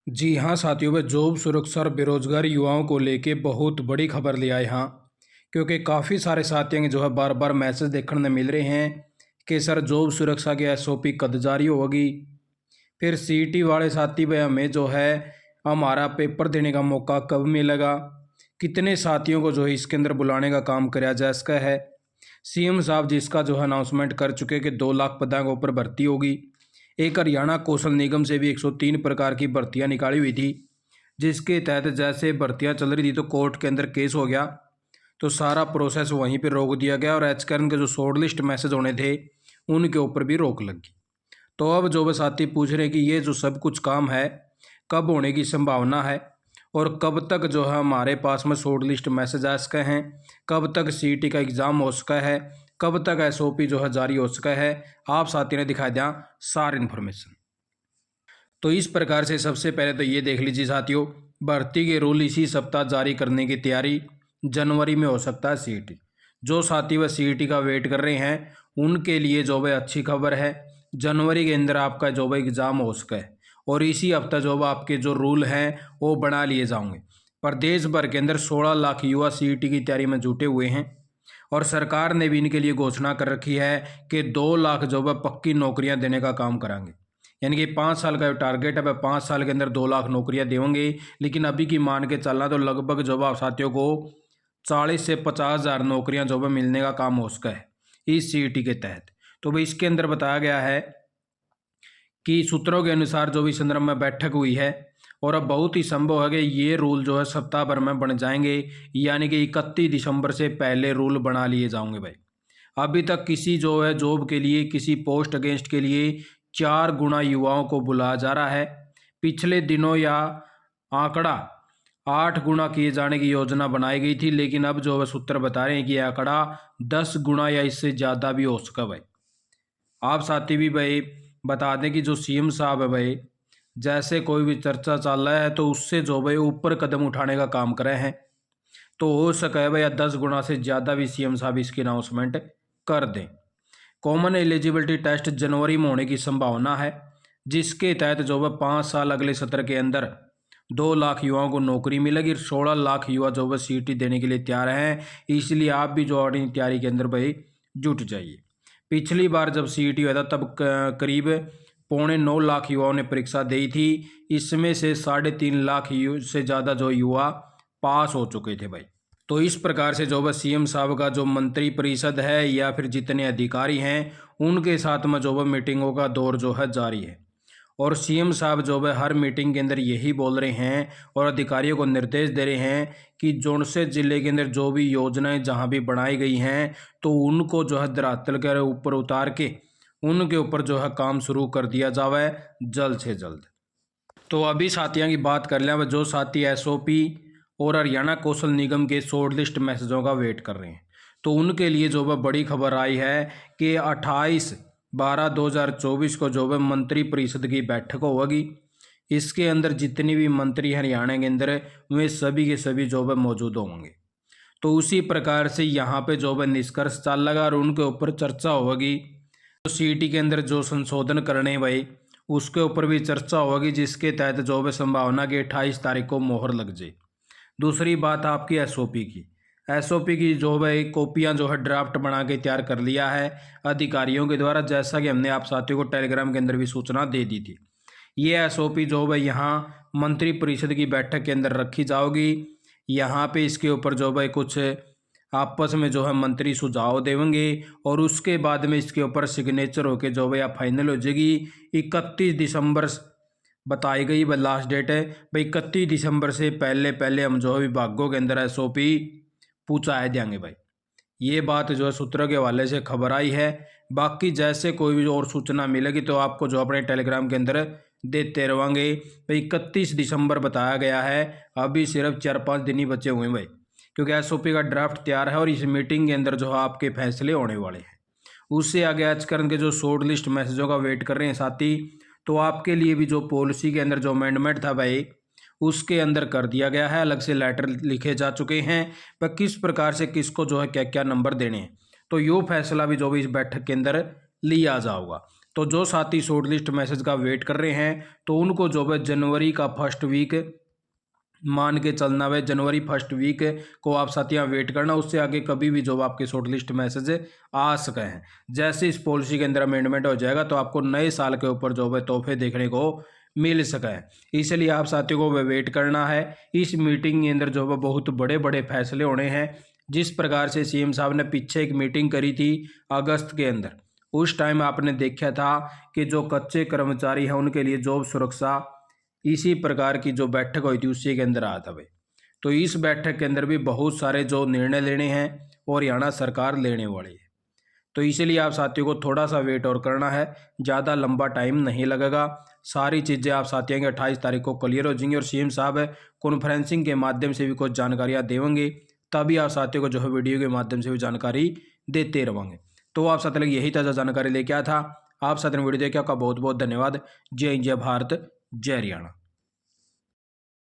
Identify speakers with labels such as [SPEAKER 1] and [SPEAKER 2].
[SPEAKER 1] जी हाँ साथियों, में जॉब सुरक्षा और बेरोजगार युवाओं को लेके बहुत बड़ी खबर ले आए यहाँ। क्योंकि काफ़ी सारे साथियों के जो है बार बार मैसेज देखने मिल रहे हैं कि सर जॉब सुरक्षा की एसओपी कब जारी होगी। फिर सीईटी वाले साथी भाई हमें जो है हमारा पेपर देने का मौका कब मिलेगा। कितने साथियों को जो है इसके अंदर बुलाने का काम कराया जा इसका है। सीएम साहब जिसका जो है अनाउंसमेंट कर चुके कि 2 लाख पदों के ऊपर भर्ती होगी। एक हरियाणा कौशल निगम से भी 103 प्रकार की भर्तियां निकाली हुई थी, जिसके तहत जैसे भर्तियां चल रही थी तो कोर्ट के अंदर केस हो गया, तो सारा प्रोसेस वहीं पर रोक दिया गया और एचकर्न के जो शॉर्ट लिस्ट मैसेज होने थे उनके ऊपर भी रोक लगी। तो अब जो बस साथी पूछ रहे हैं कि ये जो सब कुछ काम है कब होने की संभावना है और कब तक जो है हमारे पास में शॉर्ट लिस्ट मैसेज आ सके हैं, कब तक सीईटी का एग्ज़ाम हो सका है, कब तक एसओपी जो है जारी हो सका है। आप साथी ने दिखा दिया सारी इन्फॉर्मेशन। तो इस प्रकार से सबसे पहले तो ये देख लीजिए साथियों, भर्ती के रूल इसी सप्ताह जारी करने की तैयारी, जनवरी में हो सकता है सीईटी। जो साथी वह सीईटी का वेट कर रहे हैं उनके लिए जो है अच्छी खबर है, जनवरी के अंदर आपका जो है एग्ज़ाम हो सका है और इसी हफ्ता जो है आपके जो रूल हैं वो बना लिए जाएंगे। प्रदेश भर के अंदर 16 लाख युवा सीईटी की तैयारी में जुटे हुए हैं और सरकार ने भी इनके लिए घोषणा कर रखी है कि 2 लाख जो है पक्की नौकरियां देने का काम कराएंगे। यानी कि 5 साल का टारगेट है, वह 5 साल के अंदर 2 लाख नौकरियां देंगे। लेकिन अभी की मान के चलना तो लगभग जो है साथियों को 40 से 50 हज़ार नौकरियां जो है मिलने का काम हो सका है इस सीईटी के तहत। तो भाई इसके अंदर बताया गया है कि सूत्रों के अनुसार जो भी संदर्भ में बैठक हुई है और अब बहुत ही संभव है कि ये रूल जो है सप्ताह भर में बन जाएंगे, यानी कि 31 दिसंबर से पहले रूल बना लिए जाएंगे भाई। अभी तक किसी जो है जॉब के लिए, किसी पोस्ट अगेंस्ट के लिए 4 गुना युवाओं को बुलाया जा रहा है। पिछले दिनों या आंकड़ा 8 गुना किए जाने की योजना बनाई गई थी, लेकिन अब जो है सूत्र बता रहे हैं कि यह आंकड़ा 10 गुना या इससे ज़्यादा भी हो सका भाई। आप साथी भी भाई बता दें कि जो सीएम साहब है भाई, जैसे कोई भी चर्चा चल रहा है तो उससे जो भाई ऊपर कदम उठाने का काम करे हैं। तो हो सके है भाई 10 गुना से ज़्यादा भी सीएम साहब इसकी अनाउंसमेंट कर दें। कॉमन एलिजिबिलिटी टेस्ट जनवरी में होने की संभावना है, जिसके तहत जो है 5 साल अगले सत्र के अंदर 2 लाख युवाओं को नौकरी मिलेगी। 16 लाख युवा जो है सीईटी देने के लिए तैयार हैं, इसलिए आप भी जो अपनी तैयारी के अंदर भाई जुट जाइए। पिछली बार जब सीईटी हुआ था तब करीब 9.25 लाख युवाओं ने परीक्षा दी थी। इसमें से 3.5 लाख से ज़्यादा जो युवा पास हो चुके थे भाई। तो इस प्रकार से जो है सीएम साहब का जो मंत्री परिषद है या फिर जितने अधिकारी हैं उनके साथ में जो है मीटिंगों का दौर जो है जारी है। और सीएम साहब जो है हर मीटिंग के अंदर यही बोल रहे हैं और अधिकारियों को निर्देश दे रहे हैं कि जोनसे जिले के अंदर जो भी योजनाएं जहां भी बनाई गई हैं तो उनको जो है धरातल के ऊपर उतार के उनके ऊपर जो है काम शुरू कर दिया जावे जल्द से जल्द। तो अभी साथियों की बात कर लें, जो साथी एसओपी और हरियाणा कौशल निगम के शॉर्ट लिस्ट मैसेजों का वेट कर रहे हैं तो उनके लिए जो है बड़ी खबर आई है कि 28/12/2024 को जो है मंत्री परिषद की बैठक होगी। इसके अंदर जितने भी मंत्री हरियाणा के अंदर वे सभी के सभी जो है मौजूद होंगे। तो उसी प्रकार से यहाँ पे जो है निष्कर्ष चल लगा और उनके ऊपर चर्चा होगी। तो सीईटी के अंदर जो संशोधन करने हैं भाई उसके ऊपर भी चर्चा होगी, जिसके तहत जो है संभावना की 28 तारीख को मोहर लग जाए। दूसरी बात आपकी एसओपी की जो है कॉपियाँ जो है ड्राफ्ट बना के तैयार कर लिया है अधिकारियों के द्वारा, जैसा कि हमने आप साथियों को टेलीग्राम के अंदर भी सूचना दे दी थी। ये एसओपी जो है यहाँ मंत्री परिषद की बैठक के अंदर रखी जाएगी। यहाँ पे इसके ऊपर जो है कुछ आपस में जो है मंत्री सुझाव देंगे और उसके बाद में इसके ऊपर सिग्नेचर होके जो है फाइनल हो जाएगी। 31 दिसंबर बताई गई वह लास्ट डेट है भाई। 31 दिसंबर से पहले पहले हम जो है विभागों के अंदर एसओपी पहुँचाए देंगे भाई। ये बात जो है सूत्रों के हवाले से खबर आई है। बाकी जैसे कोई भी और सूचना मिलेगी तो आपको जो अपने टेलीग्राम के अंदर देते रहेंगे भाई। 31 दिसंबर बताया गया है, अभी सिर्फ 4-5 दिन ही बचे हुए हैं भाई, क्योंकि एसओपी का ड्राफ्ट तैयार है और इस मीटिंग के अंदर जो है आपके फैसले होने वाले हैं। उससे आगे आजकल के जो शॉर्ट लिस्ट मैसेजों का वेट कर रहे हैं साथी, तो आपके लिए भी जो पॉलिसी के अंदर जो अमेंडमेंट था भाई उसके अंदर कर दिया गया है। अलग से लेटर लिखे जा चुके हैं पर किस प्रकार से किसको जो है क्या क्या नंबर देने हैं, तो यो फैसला भी जो भी इस बैठक के अंदर लिया जाएगा। तो जो साथी शॉर्ट लिस्ट मैसेज का वेट कर रहे हैं तो उनको जो है जनवरी का फर्स्ट वीक मान के चलना है। जनवरी फर्स्ट वीक को आप साथियाँ वेट करना, उससे आगे कभी भी जो आपके शॉर्ट लिस्ट मैसेज आ सके हैं। जैसे इस पॉलिसी के अंदर अमेंडमेंट हो जाएगा तो आपको नए साल के ऊपर जो है तोहफे देखने को मिल सके हैं, इसलिए आप साथियों को वेट करना है। इस मीटिंग के अंदर जो है बहुत बड़े बड़े फैसले होने हैं। जिस प्रकार से सीएम साहब ने पीछे एक मीटिंग करी थी अगस्त के अंदर, उस टाइम आपने देखा था कि जो कच्चे कर्मचारी हैं उनके लिए जॉब सुरक्षा इसी प्रकार की जो बैठक हुई थी उसी के अंदर आया था भाई। तो इस बैठक के अंदर भी बहुत सारे जो निर्णय लेने हैं और हरियाणा सरकार लेने वाली है। तो इसीलिए आप साथियों को थोड़ा सा वेट और करना है, ज़्यादा लंबा टाइम नहीं लगेगा। सारी चीज़ें आप साथियों के 28 तारीख को क्लियर हो जाएंगी और सीएम साहब कॉन्फ्रेंसिंग के माध्यम से भी कुछ जानकारियाँ देंगे, तभी आप साथियों को जो है वीडियो के माध्यम से भी जानकारी देते रहेंगे। तो आप साथियों यही ताज़ा जानकारी लेके आया था। आप साथियों ने वीडियो देखा, आपका बहुत बहुत धन्यवाद। जय हिंद, जय भारत, जय हरियाणा।